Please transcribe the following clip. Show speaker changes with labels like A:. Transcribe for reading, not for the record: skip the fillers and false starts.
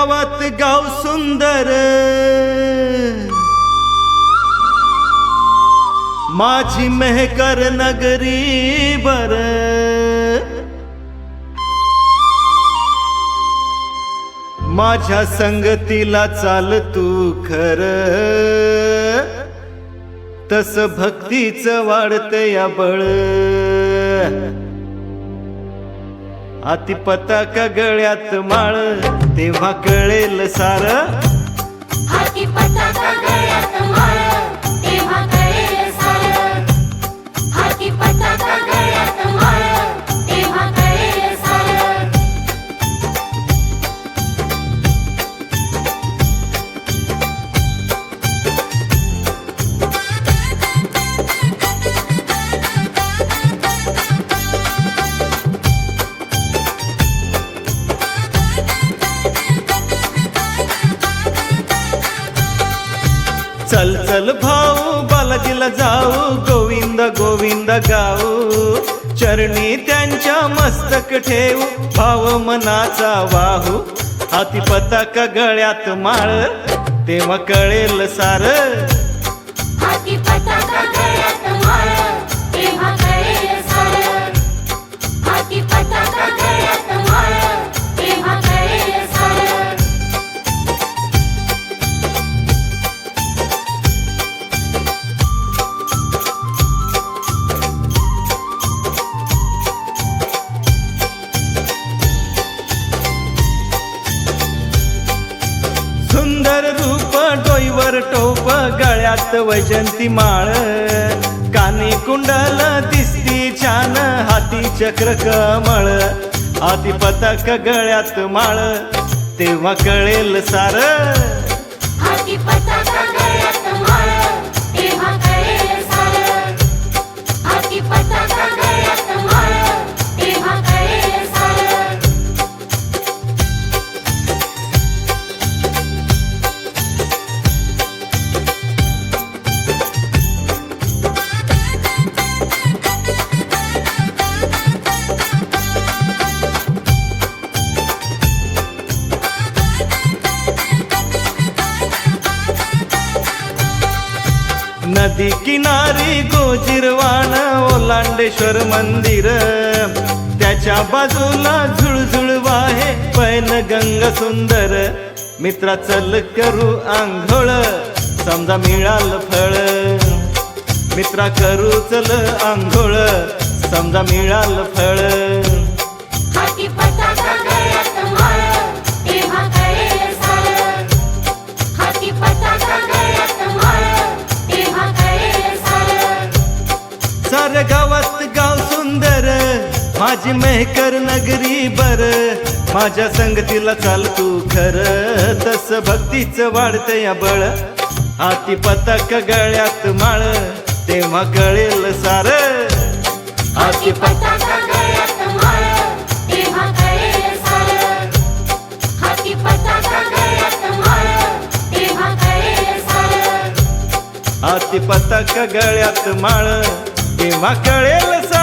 A: गावात गाव सुंदर, माझी मेहकर नगरी बर। माझ्या संगतीला चाल तू खर, तस भक्तीच वाढते या बळ। हाती पताका गळ्यात माळ, तेव्हा कळेल सार।
B: हाती पताका गळ्यात माळ, तेव्हा कळेल सार। हाती पताका गळ्यात माळ, तेव्हा कळेल सार।
A: चल चल भाऊ बालाजीला जाऊ, गोविंद गोविंद गाऊ। चरणी त्यांच्या मस्तक ठेवू, भाव मनाचा वाहू। हाती पताका गळ्यात माळ, तेव्हा कळेल सार।
B: हाती पताका गळ्यात माळ, तेव्हा कळेल सार। हाती पताका गळ्यात माळ, तेव्हा कळेल सार।
A: सुंदर रूप डोईवर टोप, गळ्यात वैजंती माळ। कानी कुंडल दिसती छान, हाती चक्र कमळ। हाती पताका गळ्यात माळ, तेव्हा कळेल सार।
B: हाती पताका गळ्यात माळ, तेव्हा कळेल सार। हाती पताका गळ्यात माळ, तेव्हा कळेल सार।
A: नदी किनारी गोजिरवाण, ओलांडेश्वर मंदिर। त्याच्या बाजूला झुळझुळ वाहे, पैनगंगा सुंदर। मित्रा चल करू आंघोळ, समजा मिळाल फळ। मित्रा करू चल आंघोळ, समजा मिळाल फळ।
B: हाती पताका गळ्यात माळ, तेव्हा कळेल सार। हाती पताका गळ्यात माळ, तेव्हा कळेल सार।
A: साऱ्या गावात गाव सुंदर, माझी मेहकर नगरी बर। माझ्या संगतीला चाल तू खर, तस भक्तीच वाढते या बळ। हाती पताका गळ्यात माळ, तेव्हा कळेल सार।
B: हाती पताका गळ्यात माळ, तेव्हा कळेल सार। हाती पताका गळ्यात माळ, तेव्हा कळेल सार।
A: हाती पताका गळ्यात माळ, तेव्हा कळेल सार।